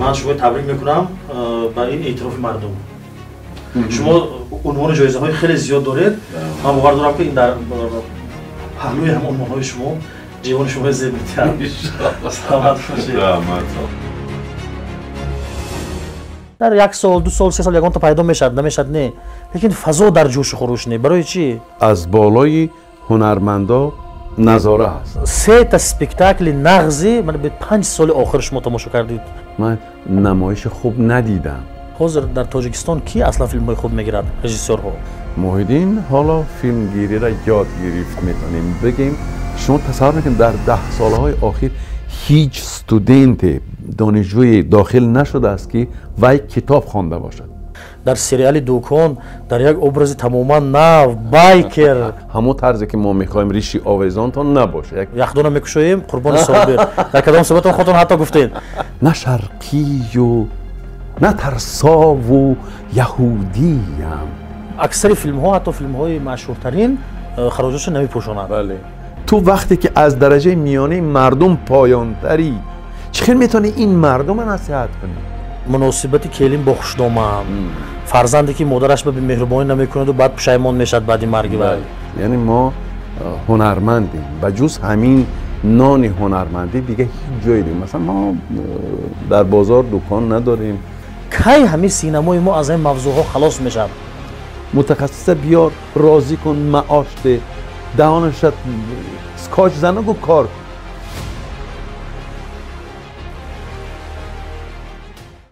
من شما تبریک میکنم برای این اعتراف مردم. شما عنوان جایزه های خیلی زیاد دارید. من باور دارم که این در پهلوی هم عنوان های شما جوان شما زیباتر. سلامت باشید. در یک سال دو سال سه سال یکان تا پیدا میشد نمیشد نه، لیکن فضا در جوش و خروش نه. برای چی؟ از بالای هنرمندا نظاره هست. 3 تا اسپکتاکل نغزی من به 5 سال آخر شما تماشا کردید. من نمایش خوب ندیدم. حاضر در تاجیکستان کی اصلا فیلم های خوب میگیرد؟ رژیسورها. محیدین حالا فیلم گیری را یاد گرفت میتونیم بگیم. شما تصور میکنید در 10 سالهای اخیر هیچ استودنت دانشجوی داخل نشده است که وی کتاب خوانده باشد. در سریال دوکان در یک ابراز تماما نو بایکر همون طرزی که ما میخوایم ریشی آویزان تا نباشه. یخدان میکشویم قربان صابر. در کدام صحبتون خودتون حتی گفتین نه شرقی و نه ترسا و یهودی هم. اکثر فیلم ها حتی فیلم های مشهورترین خراجاتش نمیپوشونند. بله. تو وقتی که از درجه میانه مردم پایانتری چخیر میتونی این مردم نصیحت کنی؟ مناسبت کلیم با خوشنامه فرزندی که مادرش به مهربانی نمیکند و بعد پشیمان میشد بعد مرگ. بله. یعنی ما هنرمندیم و جز همین نان هنرمندی دیگه هیچ جایی دیم. مثلا ما در بازار دکان نداریم. کی همین سینمای ما از این موضوع ها خلاص میشه؟ متخصص بیار راضی کن معاش ده دهانش اسکاچ زن و گو کار